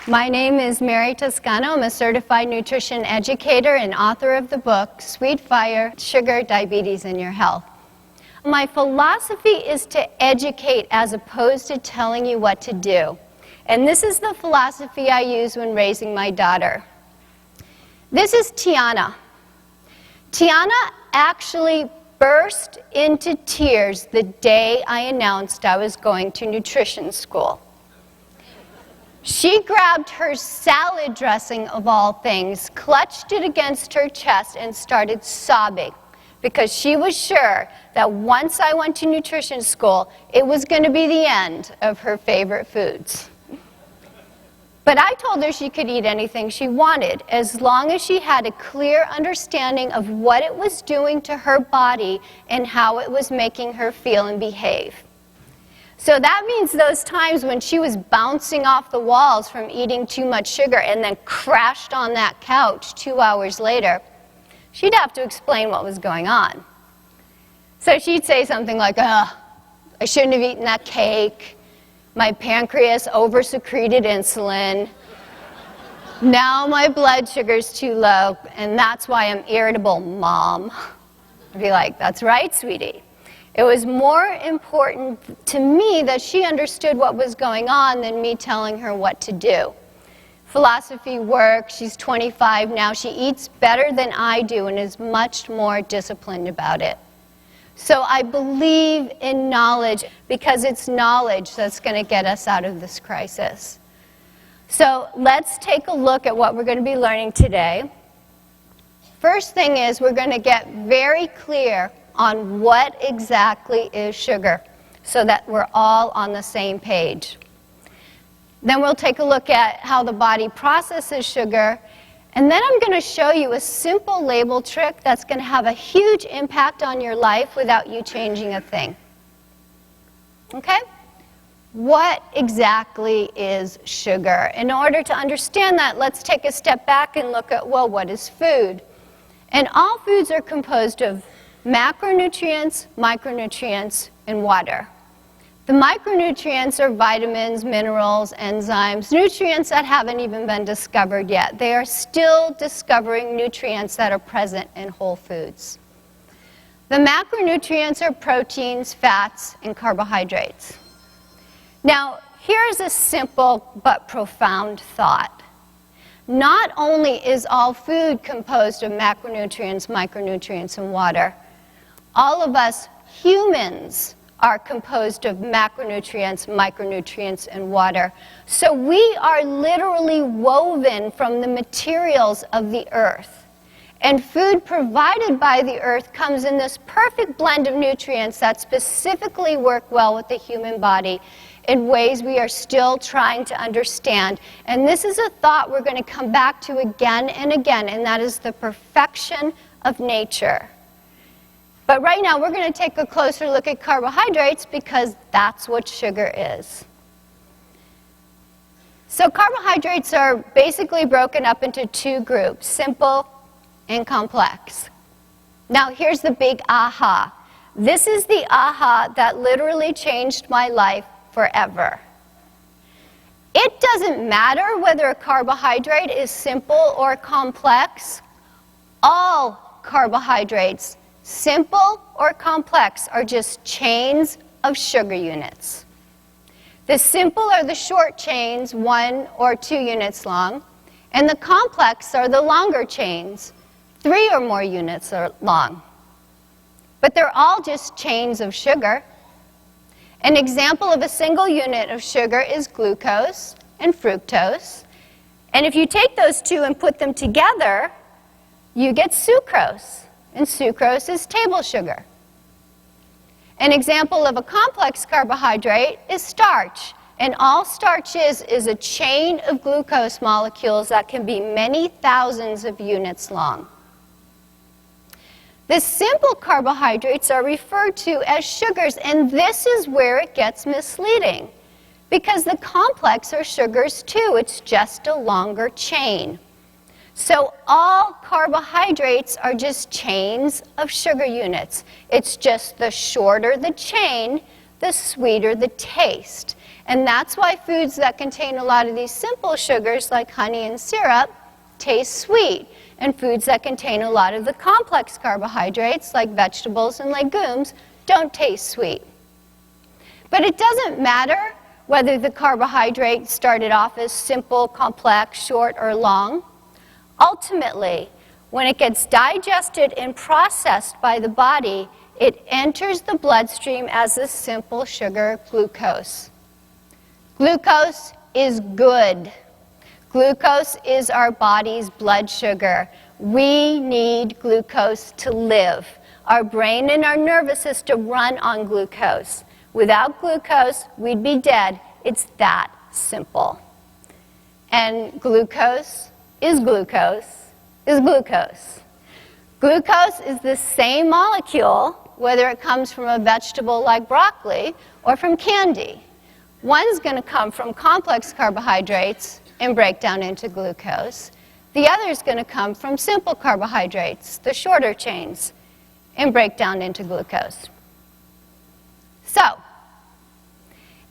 My name is Mary Toscano. I'm a certified nutrition educator and author of the book, Sweet Fire, Sugar, Diabetes, and Your Health. My philosophy is to educate as opposed to telling you what to do. And this is the philosophy I use when raising my daughter. This is Tiana. Tiana actually burst into tears the day I announced I was going to nutrition school. She grabbed her salad dressing, of all things, clutched it against her chest, and started sobbing because she was sure that once I went to nutrition school, it was going to be the end of her favorite foods. But I told her she could eat anything she wanted as long as she had a clear understanding of what it was doing to her body and how it was making her feel and behave. So that means those times when she was bouncing off the walls from eating too much sugar and then crashed on that couch 2 hours later, she'd have to explain what was going on. So she'd say something like, I shouldn't have eaten that cake. My pancreas over-secreted insulin. Now my blood sugar's too low, and that's why I'm irritable, Mom. I'd be like, that's right, sweetie. It was more important to me that she understood what was going on than me telling her what to do. Philosophy works. She's 25 now. She eats better than I do and is much more disciplined about it. So I believe in knowledge because it's knowledge that's going to get us out of this crisis. So let's take a look at what we're going to be learning today. First thing is we're going to get very clear on what exactly is sugar so that we're all on the same page. Then we'll take a look at how the body processes sugar, and then I'm going to show you a simple label trick that's going to have a huge impact on your life without you changing a thing. Okay? What exactly is sugar? In order to understand that, let's take a step back and look at, well, what is food? And all foods are composed of macronutrients, micronutrients, and water. The micronutrients are vitamins, minerals, enzymes, nutrients that haven't even been discovered yet. They are still discovering nutrients that are present in whole foods. The macronutrients are proteins, fats, and carbohydrates. Now, here's a simple but profound thought. Not only is all food composed of macronutrients, micronutrients, and water, all of us humans are composed of macronutrients, micronutrients, and water. So we are literally woven from the materials of the earth. And food provided by the earth comes in this perfect blend of nutrients that specifically work well with the human body in ways we are still trying to understand. And this is a thought we're going to come back to again and again, and that is the perfection of nature. But right now, we're going to take a closer look at carbohydrates because that's what sugar is. So carbohydrates are basically broken up into two groups, simple and complex. Now, here's the big aha. This is the aha that literally changed my life forever. It doesn't matter whether a carbohydrate is simple or complex. All carbohydrates, simple or complex, are just chains of sugar units. The simple are the short chains, 1 or 2 units long, and the complex are the longer chains, 3 or more units long. But they're all just chains of sugar. An example of a single unit of sugar is glucose and fructose. And if you take those two and put them together, you get sucrose. And sucrose is table sugar. An example of a complex carbohydrate is starch. And all starch is a chain of glucose molecules that can be many thousands of units long. The simple carbohydrates are referred to as sugars, and this is where it gets misleading. Because the complex are sugars too, it's just a longer chain. So all carbohydrates are just chains of sugar units. It's just the shorter the chain, the sweeter the taste. And that's why foods that contain a lot of these simple sugars, like honey and syrup, taste sweet. And foods that contain a lot of the complex carbohydrates, like vegetables and legumes, don't taste sweet. But it doesn't matter whether the carbohydrate started off as simple, complex, short, or long. Ultimately, when it gets digested and processed by the body, it enters the bloodstream as a simple sugar, glucose. Glucose is good. Glucose is our body's blood sugar. We need glucose to live. Our brain and our nervous system run on glucose. Without glucose, we'd be dead. It's that simple. And glucose is glucose is glucose. Glucose is the same molecule, whether it comes from a vegetable like broccoli or from candy. One's going to come from complex carbohydrates and break down into glucose. The other is going to come from simple carbohydrates, the shorter chains, and break down into glucose. So,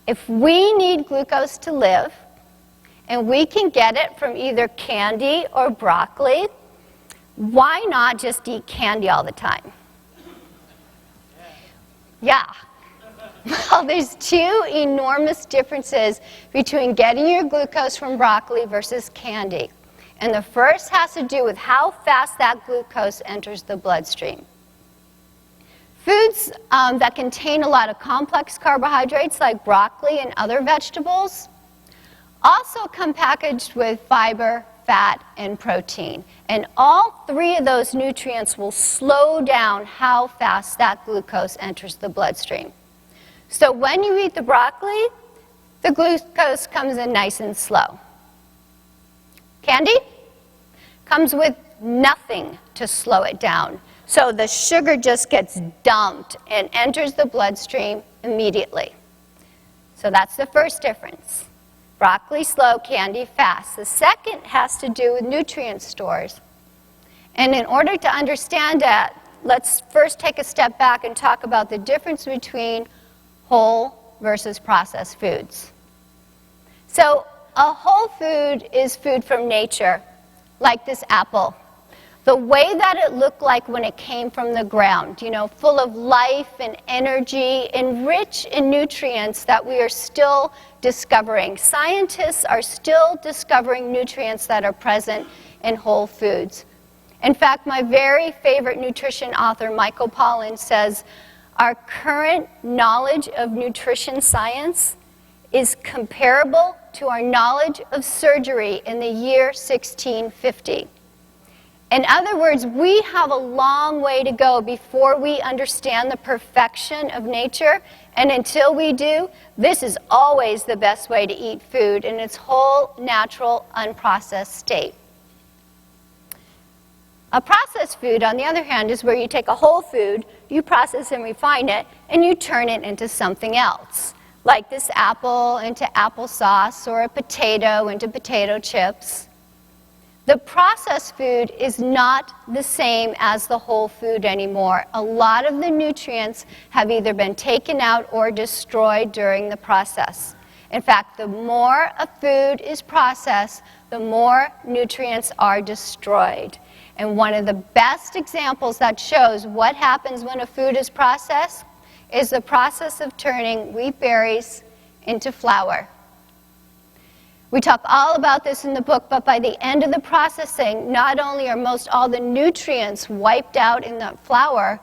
if we need glucose to live, and we can get it from either candy or broccoli, why not just eat candy all the time? Yeah. Well, there's two enormous differences between getting your glucose from broccoli versus candy. And the first has to do with how fast that glucose enters the bloodstream. Foods that contain a lot of complex carbohydrates, like broccoli and other vegetables, also come packaged with fiber, fat, and protein. And all three of those nutrients will slow down how fast that glucose enters the bloodstream. So when you eat the broccoli, the glucose comes in nice and slow. Candy comes with nothing to slow it down. So the sugar just gets dumped and enters the bloodstream immediately. So that's the first difference. Broccoli slow, candy fast. The second has to do with nutrient stores. And in order to understand that, let's first take a step back and talk about the difference between whole versus processed foods. So a whole food is food from nature, like this apple. The way that it looked like when it came from the ground, full of life and energy and rich in nutrients that we are still discovering. Scientists are still discovering nutrients that are present in whole foods. In fact, my very favorite nutrition author, Michael Pollan, says, our current knowledge of nutrition science is comparable to our knowledge of surgery in the year 1650. In other words, we have a long way to go before we understand the perfection of nature, and until we do, this is always the best way to eat food in its whole natural, unprocessed state. A processed food, on the other hand, is where you take a whole food, you process and refine it, and you turn it into something else, like this apple into applesauce or a potato into potato chips. The processed food is not the same as the whole food anymore. A lot of the nutrients have either been taken out or destroyed during the process. In fact, the more a food is processed, the more nutrients are destroyed. And one of the best examples that shows what happens when a food is processed is the process of turning wheat berries into flour. We talk all about this in the book, but by the end of the processing, not only are most all the nutrients wiped out in the flour,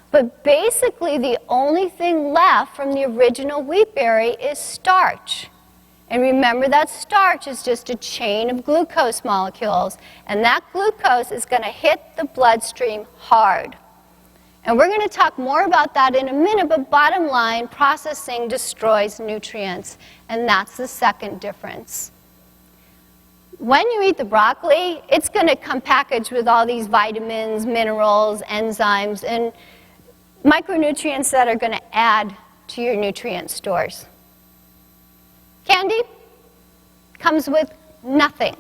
but basically the only thing left from the original wheat berry is starch. And remember that starch is just a chain of glucose molecules, and that glucose is going to hit the bloodstream hard. And we're going to talk more about that in a minute, but bottom line, processing destroys nutrients, and that's the second difference. When you eat the broccoli, it's going to come packaged with all these vitamins, minerals, enzymes, and micronutrients that are going to add to your nutrient stores. Candy comes with nothing.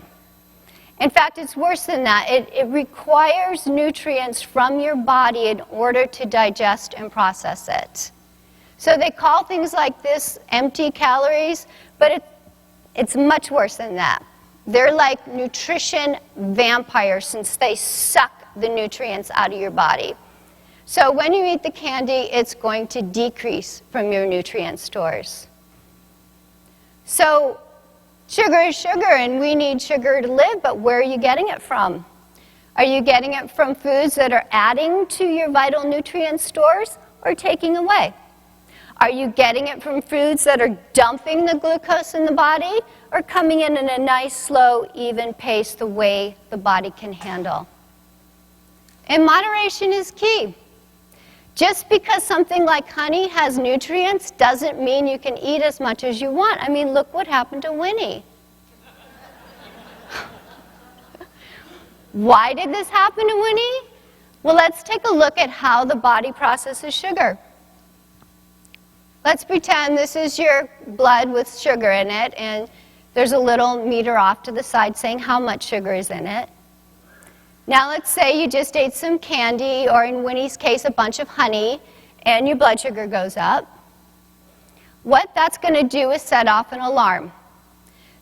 In fact, it's worse than that. It requires nutrients from your body in order to digest and process it. So they call things like this empty calories, but it's much worse than that. They're like nutrition vampires since they suck the nutrients out of your body. So when you eat the candy, it's going to decrease from your nutrient stores. So sugar is sugar, and we need sugar to live, but where are you getting it from? Are you getting it from foods that are adding to your vital nutrient stores or taking away? Are you getting it from foods that are dumping the glucose in the body or coming in a nice, slow, even pace the way the body can handle? And moderation is key. Just because something like honey has nutrients doesn't mean you can eat as much as you want. I mean, look what happened to Winnie. Why did this happen to Winnie? Well, let's take a look at how the body processes sugar. Let's pretend this is your blood with sugar in it, and there's a little meter off to the side saying how much sugar is in it. Now let's say you just ate some candy, or in Winnie's case, a bunch of honey, and your blood sugar goes up. What that's going to do is set off an alarm.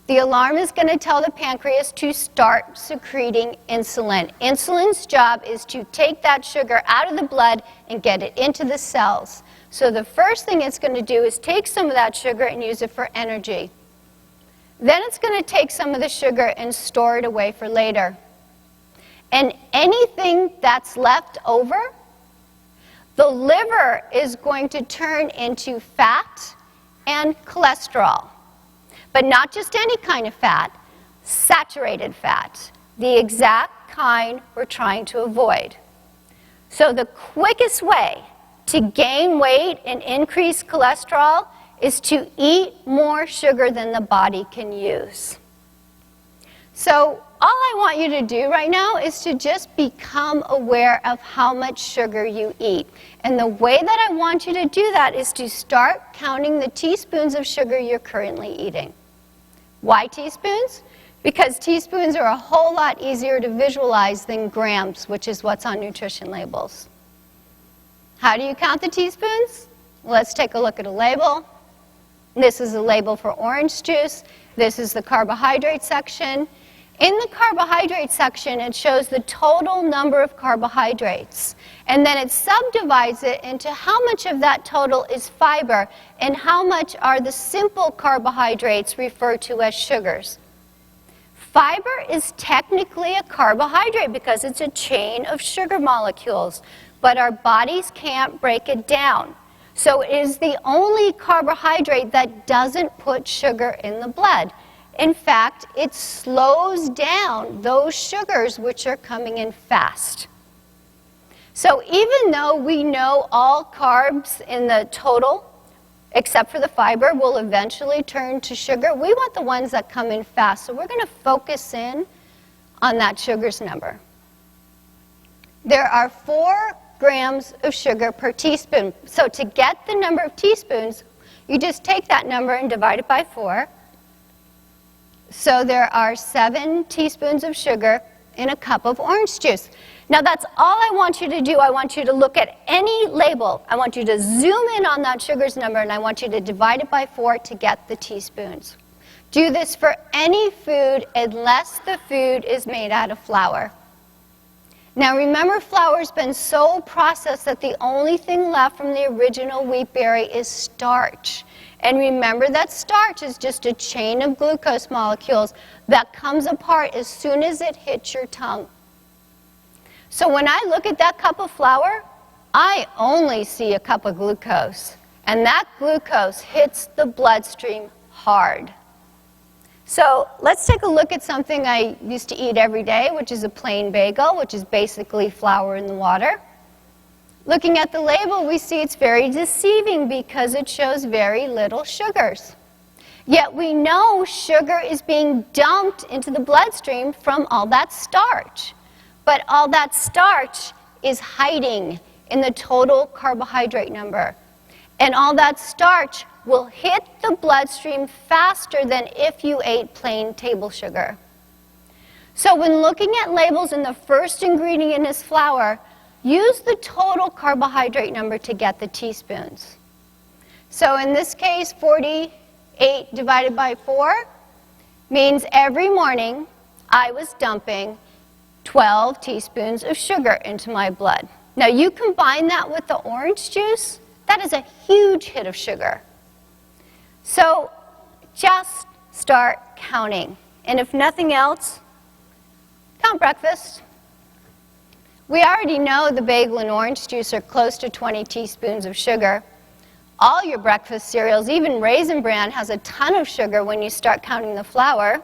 The alarm is going to tell the pancreas to start secreting insulin. Insulin's job is to take that sugar out of the blood and get it into the cells. So the first thing it's going to do is take some of that sugar and use it for energy. Then it's going to take some of the sugar and store it away for later. And anything that's left over, the liver is going to turn into fat and cholesterol. But not just any kind of fat, saturated fat, the exact kind we're trying to avoid. So the quickest way to gain weight and increase cholesterol is to eat more sugar than the body can use. So all I want you to do right now is to just become aware of how much sugar you eat. And the way that I want you to do that is to start counting the teaspoons of sugar you're currently eating. Why teaspoons? Because teaspoons are a whole lot easier to visualize than grams, which is what's on nutrition labels. How do you count the teaspoons? Let's take a look at a label. This is a label for orange juice. This is the carbohydrate section. In the carbohydrate section, it shows the total number of carbohydrates. And then it subdivides it into how much of that total is fiber and how much are the simple carbohydrates referred to as sugars. Fiber is technically a carbohydrate because it's a chain of sugar molecules, but our bodies can't break it down. So it is the only carbohydrate that doesn't put sugar in the blood. In fact, it slows down those sugars which are coming in fast. So even though we know all carbs in the total, except for the fiber, will eventually turn to sugar, we want the ones that come in fast. So we're going to focus in on that sugars number. There are 4 grams of sugar per teaspoon. So to get the number of teaspoons, you just take that number and divide it by 4. So there are 7 teaspoons of sugar in a cup of orange juice. Now that's all I want you to do. I want you to look at any label. I want you to zoom in on that sugars number, and I want you to divide it by 4 to get the teaspoons. Do this for any food unless the food is made out of flour. Now remember, flour's been so processed that the only thing left from the original wheat berry is starch. And remember that starch is just a chain of glucose molecules that comes apart as soon as it hits your tongue. So when I look at that cup of flour, I only see a cup of glucose. And that glucose hits the bloodstream hard. So let's take a look at something I used to eat every day, which is a plain bagel, which is basically flour in the water. Looking at the label, we see it's very deceiving because it shows very little sugars. Yet we know sugar is being dumped into the bloodstream from all that starch. But all that starch is hiding in the total carbohydrate number. And all that starch will hit the bloodstream faster than if you ate plain table sugar. So when looking at labels and the first ingredient is flour, use the total carbohydrate number to get the teaspoons. So in this case, 48 divided by 4 means every morning I was dumping 12 teaspoons of sugar into my blood. Now you combine that with the orange juice, that is a huge hit of sugar. So just start counting. And if nothing else, count breakfast. We already know the bagel and orange juice are close to 20 teaspoons of sugar. All your breakfast cereals, even Raisin Bran, has a ton of sugar when you start counting the flour.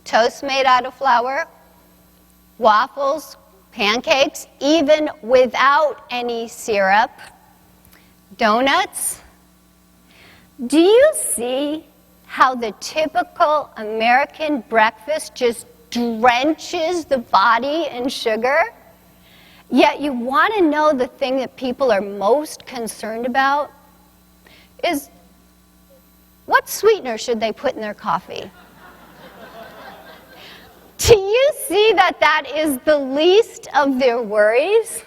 Toast made out of flour, waffles, pancakes, even without any syrup, donuts. Do you see how the typical American breakfast just drenches the body in sugar? Yet you want to know the thing that people are most concerned about is what sweetener should they put in their coffee? Do you see that that is the least of their worries?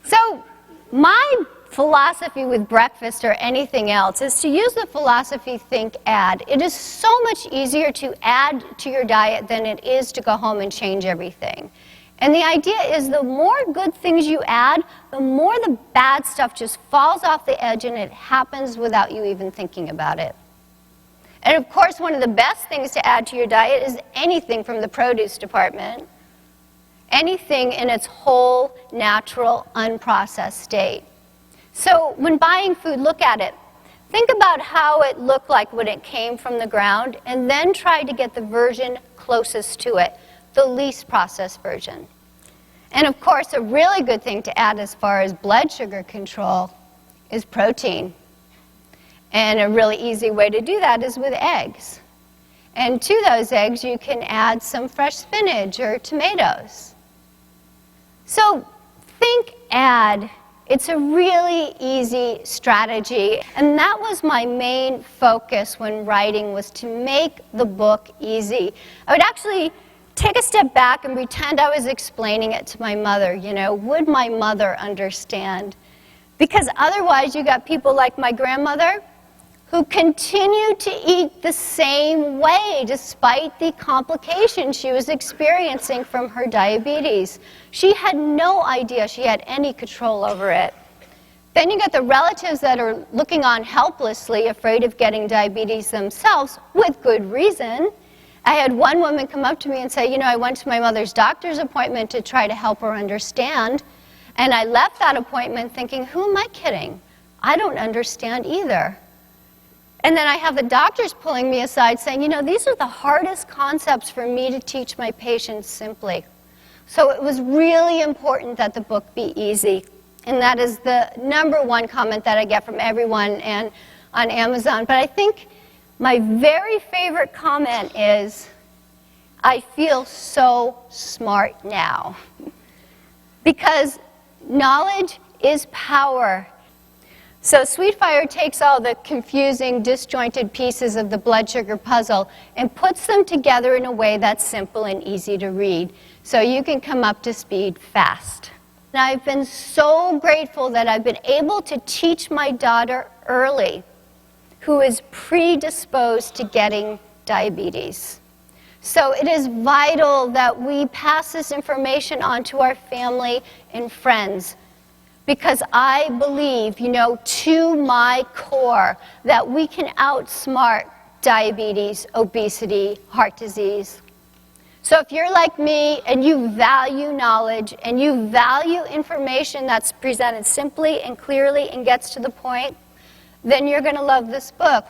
So my philosophy with breakfast or anything else is to use the philosophy think add. It is so much easier to add to your diet than it is to go home and change everything. And the idea is the more good things you add, the more the bad stuff just falls off the edge and it happens without you even thinking about it. And of course, one of the best things to add to your diet is anything from the produce department. Anything in its whole, natural, unprocessed state. So when buying food, look at it. Think about how it looked like when it came from the ground, and then try to get the version closest to it, the least processed version. And of course, a really good thing to add as far as blood sugar control is protein. And a really easy way to do that is with eggs. And to those eggs, you can add some fresh spinach or tomatoes. So think add. It's a really easy strategy. And that was my main focus when writing, was to make the book easy. I would actually take a step back and pretend I was explaining it to my mother. You know, would my mother understand? Because otherwise you got people like my grandmother who continue to eat the same way despite the complications she was experiencing from her diabetes. She had no idea she had any control over it. Then you get the relatives that are looking on helplessly, afraid of getting diabetes themselves, with good reason. I had one woman come up to me and say, you know, I went to my mother's doctor's appointment to try to help her understand, and I left that appointment thinking, who am I kidding? I don't understand either. And then I have the doctors pulling me aside saying, you know, these are the hardest concepts for me to teach my patients simply. So it was really important that the book be easy. And that is the #1 comment that I get from everyone and on Amazon. But I think my very favorite comment is, I feel so smart now. Because knowledge is power. So SweetFire takes all the confusing, disjointed pieces of the blood sugar puzzle and puts them together in a way that's simple and easy to read, so you can come up to speed fast. And I've been so grateful that I've been able to teach my daughter early, who is predisposed to getting diabetes. So it is vital that we pass this information on to our family and friends, because I believe, you know, to my core, that we can outsmart diabetes, obesity, heart disease. So if you're like me and you value knowledge and you value information that's presented simply and clearly and gets to the point, then you're going to love this book.